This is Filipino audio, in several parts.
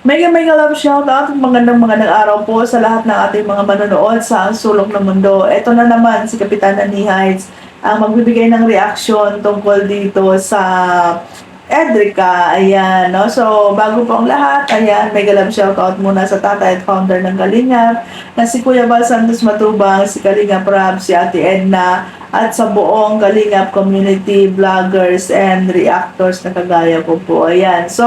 Mega love shoutout at magandang araw po sa lahat ng ating mga manonood sa sulok ng mundo. Ito na naman si Kapitan Annie Heights ang magbibigay ng reaksyon tungkol dito sa Edrica. Ayan, no? So, bago po ang lahat, ayan, mega love shoutout muna sa tatay at founder ng Kalingap na si Kuya Val Santos Matubang, si Kalingap Rab, si Ate Edna, at sa buong Kalingap community, vloggers, and reactors na kagaya ko po. Ayan, so,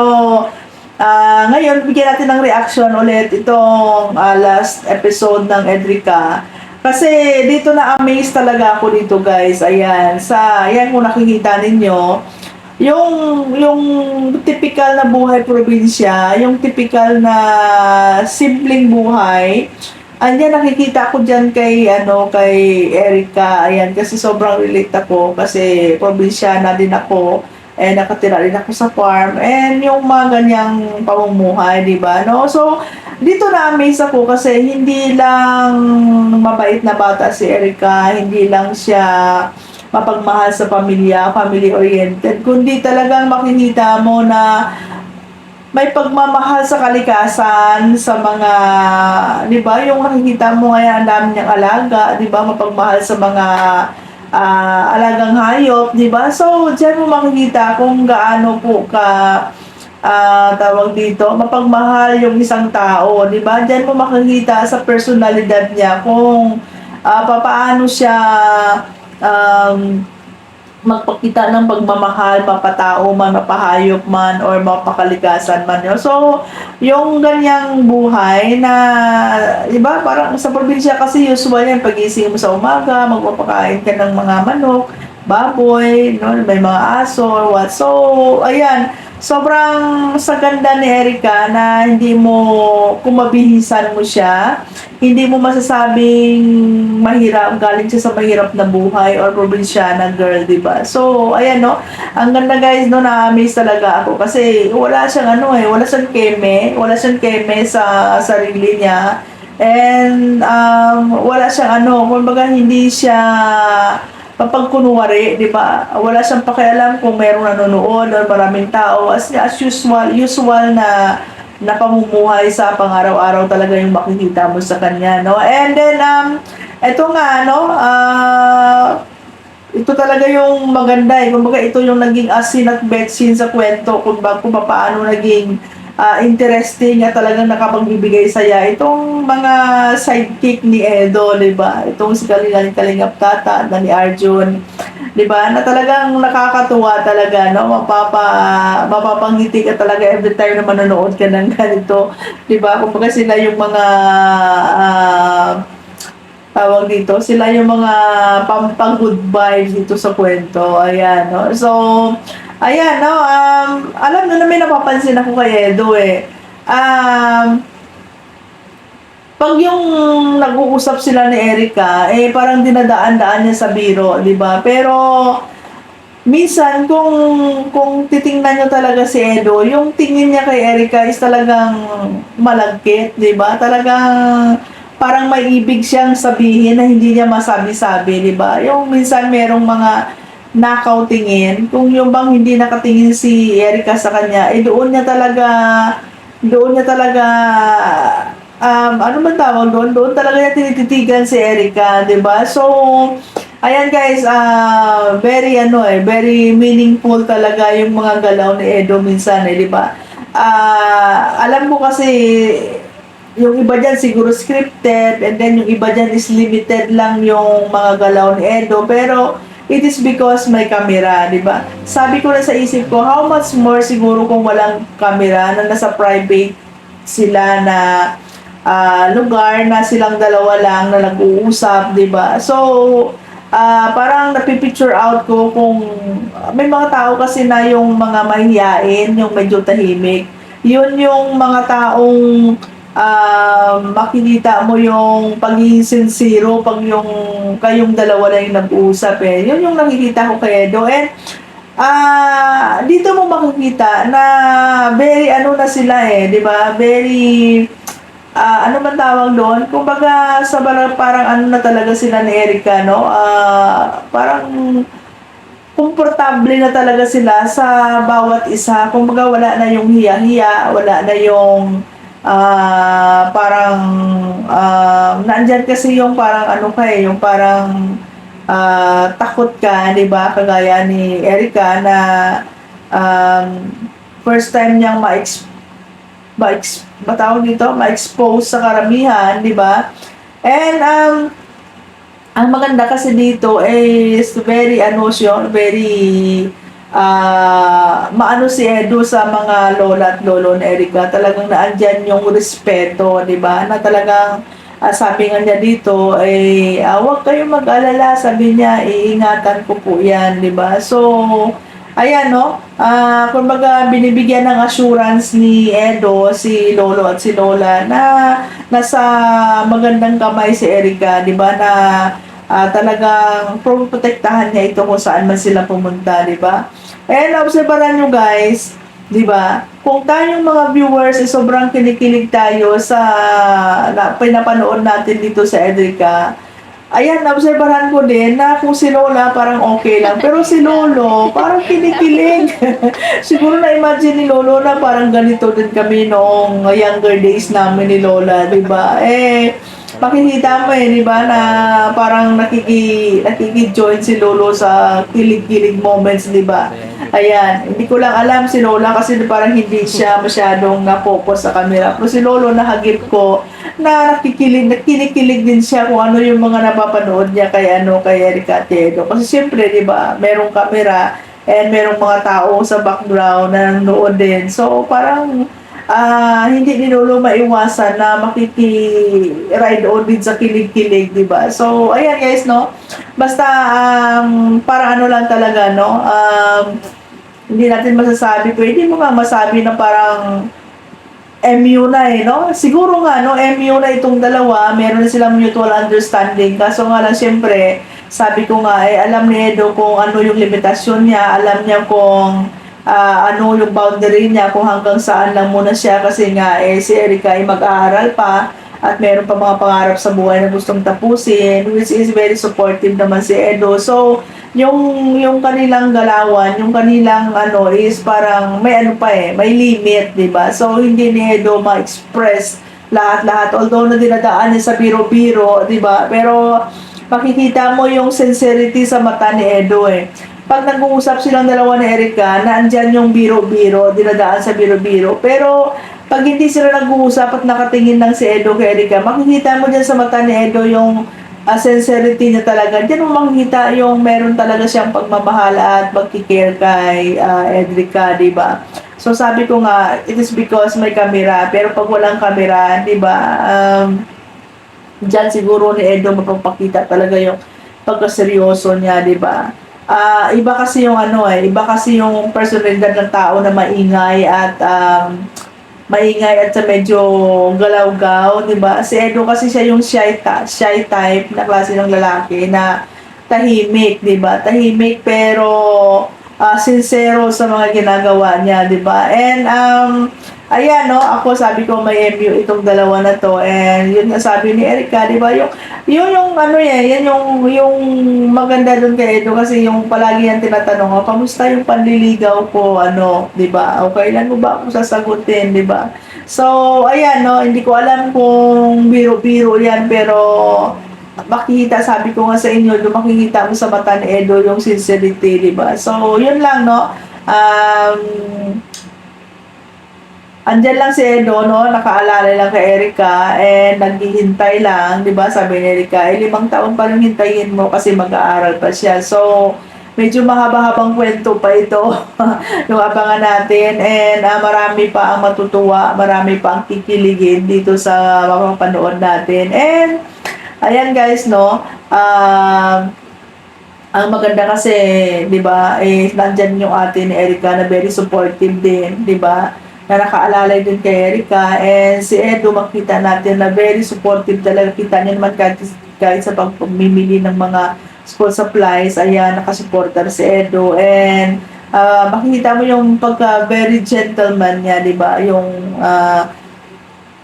ngayon, bigyan natin ng reaction ulit itong last episode ng Edrica. Kasi dito na-amaze talaga ako dito guys. Ayan, ayan kung nakikita ninyo, yung typical na buhay probinsya, yung typical na simpleng buhay, andyan nakikita ko diyan kay Erica. Ayan, kasi sobrang relate ako kasi probinsyana din ako, nakatira rin ako sa farm, and yung mga ganyang pamumuhay, di ba, no? So, dito na-amaze ako kasi hindi lang mabait na bata si Erica, hindi lang siya mapagmahal sa pamilya, family-oriented, kundi talagang makikita mo na may pagmamahal sa kalikasan, sa mga, di ba, yung nakikita mo ngayon, ang dami niyang alaga, di ba, mapagmahal sa mga alagang hayop, di ba? So, diyan mo makikita kung gaano po tawag dito, mapagmahal yung isang tao, di ba? Diyan mo makikita sa personalidad niya kung papaano siya um, magpakita ng pagmamahal, mapatao man, mapahayop man, or mapakalikasan man. So, yung ganyang buhay na, di ba, parang sa probinsya kasi usual yan, pagising mo sa umaga, magpapakain ka ng mga manok, baboy, no, may mga aso, or what. So, ayan, sobrang sa ganda ni Erica na hindi mo, kung mabihisan mo siya, hindi mo masasabing mahirap, galing siya sa mahirap na buhay or probinsyana girl, di ba? So, ayan, no? Ang ganda guys, no, na-amaze talaga ako kasi wala siyang wala siyang keme sa sarili niya. And wala siyang kumbaga hindi siya papagkunwari, di ba? Wala siyang pakialam kung mayroong nanonood or maraming tao. As usual na pamumuhay sa pang-araw-araw talaga yung makikita mo sa kanya, no? And then, eto nga, no? Ito talaga yung maganda eh. Kumbaga, ito yung naging asin at betsin sa kwento kung paano naging interesting at talagang nakapagbibigay saya. Itong mga sidekick ni Edo, di ba? Itong si Kalingap Tata na ni Arjun, di ba? Na talagang nakakatuwa talaga, no? Mapapangiti ka talaga every time na manonood ka ng ganito, di ba? Kumbaga sila yung mga tawag dito, sila yung mga pampang-good vibes dito sa kwento. Ayan, no? So, ayan, no? Alam nyo na may napapansin ako kay Edo eh. Pag yung nag-uusap sila ni Erica, parang dinadaan-daan niya sa biro, di ba? Pero, minsan, kung titingnan nyo talaga si Edo, yung tingin niya kay Erica is talagang malagkit, di ba? Talagang parang may ibig siyang sabihin na hindi niya masabi-sabi, di ba? Yung minsan merong mga nakaw tingin, kung yung bang hindi nakatingin si Erica sa kanya, doon niya talaga, ano man tawag doon? Doon talaga niya tinititigan si Erica, di ba? So, ayan guys, very meaningful talaga yung mga galaw ni Edo minsan, di ba? Alam mo kasi, yung iba dyan siguro scripted, and then yung iba dyan is limited lang yung mga galaw ni Edo, pero it is because may camera, di ba? Sabi ko na sa isip ko, how much more siguro kung walang camera, na nasa private sila na lugar, na silang dalawa lang na nag-uusap, di ba? So, parang napipicture out ko kung may mga tao kasi na yung mga mahihiyain, yung medyo tahimik. Yun yung mga taong makikita mo yung pagiging sincero pag yung kayong dalawa na yung nag-uusap eh. Yun yung nakikita ko kay Edo. And dito mo makikita na very na sila eh, di ba? Very ano man tawag doon? Kumbaga parang na talaga sila ni Erica, no? Parang komportable na talaga sila sa bawat isa. Kumbaga wala na yung hiya-hiya, wala na yung parang nandyan kasi yung parang ano ka eh, yung parang takot ka, 'di ba? Kagaya ni Erica na um, first time niyang matawag dito, ma-expose sa karamihan, 'di ba? And ang maganda kasi dito is very ano siya, very maano si Edo sa mga lola at lolo ni Erica. Talagang naandyan yung respeto, di ba? Na talagang sabi nga niya dito, huwag kayong mag-alala, sabi niya, iingatan ko po yan, di ba? So, ayan, no? Kumbaga, binibigyan ng assurance ni Edo, si Lolo at si Lola na nasa magandang kamay si Erica, di ba? Na talagang protektahan niya ito kung saan man sila pumunta, di ba? And obserbahan nyo guys, di ba? Kung tayong mga viewers sobrang kinikilig tayo sa pinapanood natin dito sa Erica, ayan, obserbahan ko din na kung si Lola parang okay lang. Pero si Lolo, parang kinikilig. Siguro na-imagine ni Lolo na parang ganito din kami noong younger days namin ni Lola, di ba? Makikita mo di ba, na parang nakiki-join si Lolo sa kilig-kilig moments, di ba? Ayan, hindi ko lang alam si Lola kasi parang hindi siya masyadong na-focus sa camera. Pero si Lolo, nahagip ko na kinikilig din siya kung ano yung mga napapanood niya kay Erica Tedo. Kasi siyempre, di ba, merong camera and merong mga tao sa background na nanonood din. So, parang hindi ni Lolo maiwasan na makiki-ride on din sa kilig-kilig, di ba? So, ayan guys, no? Basta, parang ano lang talaga, no? Hindi natin masasabi, pwede mo nga masabi na parang MU na no? Siguro nga, no, MU na itong dalawa, meron na silang mutual understanding. Kaso nga lang, siyempre, sabi ko nga, alam ni Edo kung ano yung limitasyon niya, alam niya kung ano yung boundary niya, kung hanggang saan lang muna siya. Kasi nga, si Erica ay mag-aaral pa at meron pa mga pangarap sa buhay na gustong tapusin, which is very supportive naman si Edo. So, yung kanilang galawan, yung kanilang ano is parang may ano pa may limit, 'di ba? So hindi ni Edo ma-express lahat-lahat, although na dinadaan sa biro-biro, 'di ba? Pero makikita mo yung sincerity sa mata ni Edo Pag nag-uusap silang dalawa ni Erica, naandyan yung biro-biro, dinadaan sa biro-biro. Pero pag hindi sila nag-uusap at nakatingin lang si Edo kay Erica, makikita mo dyan sa mata ni Edo yung sincerity niya talaga. Diyan mo makikita yung meron talaga siyang pagmamahal at pagkikare kay Edrica, di ba? So sabi ko nga, it is because may camera. Pero pag walang camera, di ba, diyan siguro ni Edo mapapakita talaga yung pagkaseryoso niya, di ba? Iba kasi yung iba kasi yung personalidad ng tao na maingay at medyo galaw-gaw, 'di ba? Si Edo kasi siya yung shy type na klase ng lalaki na tahimik, 'di ba? Tahimik pero sincero sa mga ginagawa niya, 'di ba? And ayan no, ako sabi ko may MU itong dalawa na to, and yun nga sabi ni Erica, 'di ba? Yung ano yan yung maganda doon kay Edo kasi yung palagi yan tinatanong ko, kamusta yung panliligaw ko, 'di ba? O kailan mo ba ako sasagutin, 'di ba? So, ayan no, hindi ko alam kung biro-biro yan, pero makikita, sabi ko nga sa inyo, makikita mo sa mata ni Edo yung sincerity, 'di ba? So, yun lang no. Andyan lang si Edo, no? Nakaalala lang kay Erica and naghihintay lang, 'di ba? Sabi ni Erica, 5 taon pa rin hintayin mo kasi mag-aaral pa siya. So, medyo mahaba-habang kwento pa ito yung abangan natin, and marami pa ang matutuwa, marami pa ang kikiligin dito sa mapapanood natin. And ayan guys, no? Ang maganda kasi, 'di ba? Nandiyan yung ate ni Erica na very supportive din, 'di ba? Na nakaalalay din kay Erica, and si Edo makita natin na very supportive talaga. Kita niyo naman kahit sa pagmimili ng mga school supplies, ayan, nakasuporter si Edo, and makikita mo yung pagka very gentleman niya, di ba? Yung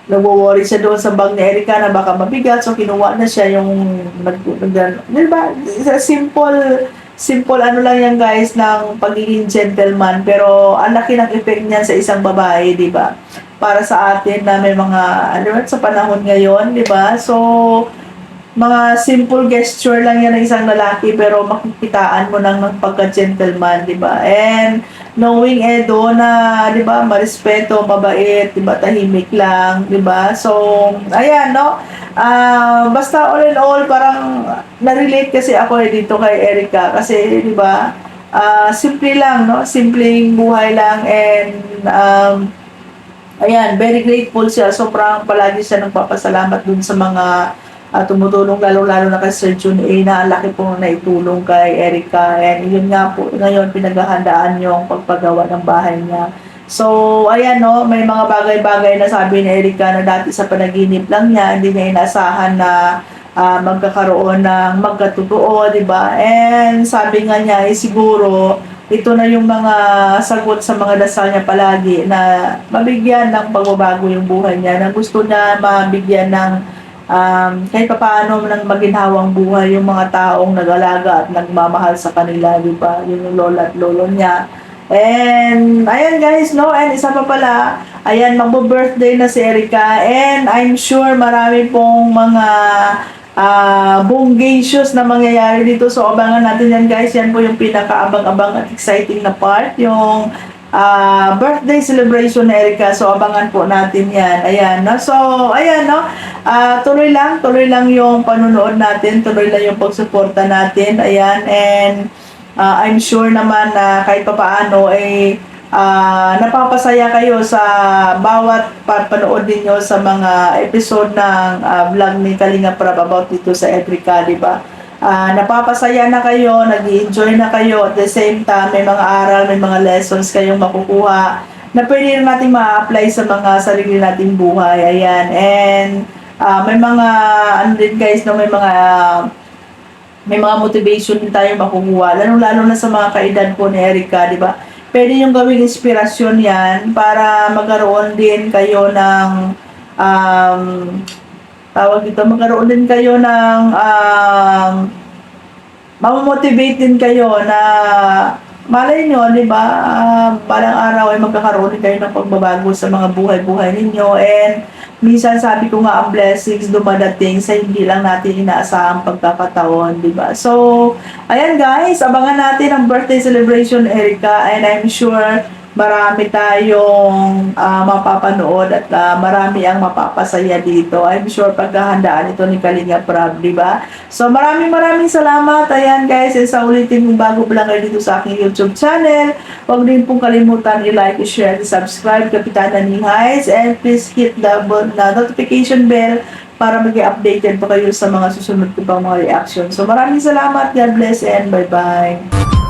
nagwo-worry siya doon sa bag ni Erica na baka mabigat, so kinuha na siya yung di ba? simple ano lang yan guys ng pagiging gentleman, pero ang laki ng effect niyan sa isang babae, di ba? Para sa atin na may mga, ano ba, sa panahon ngayon, di ba? So, mga simple gesture lang yan ng isang lalaki pero makikitaan mo ng pagka-gentleman, di ba? And knowing Edo na, di ba, marespeto, mabait, di ba, tahimik lang, di ba? So, ayan, no? Basta all in all, parang na-relate kasi ako dito kay Erica kasi, di ba, simple lang, no? Simpleng buhay lang and ayan, very grateful siya. Sobrang palagi siya nagpapasalamat dun sa mga tumutulong lalo-lalo na kay Sir Jun A na laki pong naitulong kay Erica. And yun nga po, ngayon pinaghahandaan yung pagpagawa ng bahay niya. So, ayan no, may mga bagay-bagay na sabi ni Erica na dati sa panaginip lang niya, hindi niya inasahan na magkakaroon ng magkatotoo, di ba? And sabi nga niya, siguro, ito na yung mga sagot sa mga dasal niya palagi na mabigyan ng pagbabago yung buhay niya, na gusto niya mabigyan ng kahit paano ng maginhawang buhay yung mga taong nag-alaga at nagmamahal sa kanila, di ba? Yun yung lola at lolo niya. And, ayan guys, no? And isa pa pala, ayan, magbo-birthday na si Erica. And I'm sure marami pong mga bongacious na mangyayari dito. So, abangan natin yan guys. Yan po yung pinaka-abang-abang at exciting na part. Yung birthday celebration ni Erica. So, abangan po natin yan. Ayan, no? So, ayan, no? Tuloy lang yung panunood natin. Tuloy lang yung pagsuporta natin. Ayan, and I'm sure naman na kahit papaano ay napapasaya kayo sa bawat panood ninyo sa mga episode ng vlog ni Kalinga Prab about dito sa Erica, di ba? Napapasaya na kayo, nag-enjoy na kayo, at the same time may mga aral, may mga lessons kayong makukuha na pwede rin natin ma-apply sa mga sarili nating buhay. Ayan, and may mga ano din guys, no, may mga motivation din tayo makukuha, lalo na sa mga kaedad po ni Erica, di ba? Pwede yung gawing inspirasyon yan para magkaroon din kayo ng magkaroon din kayo ng mamomotivate din kayo na malay nyo, di ba? Balang araw ay magkakaroon din kayo ng pagbabago sa mga buhay-buhay ninyo. And minsan sabi ko nga, ang blessings dumadating sa hindi lang natin inaasahang pagkakataon, di ba? So, ayan guys, abangan natin ang birthday celebration Erica, and I'm sure marami tayong mapapanood at marami ang mapapasaya dito. I'm sure pagkahandaan ito ni Kalinga Prab, di ba? So, maraming salamat. Ayan guys, and sa ulitin kung bago pa lang kayo dito sa aking YouTube channel, huwag din pong kalimutan i-like, i-share, i-subscribe, Kapitana Ning Heights, and please hit the notification bell para maging updated pa kayo sa mga susunod ko pang mga reaction. So, maraming salamat. God bless and bye-bye.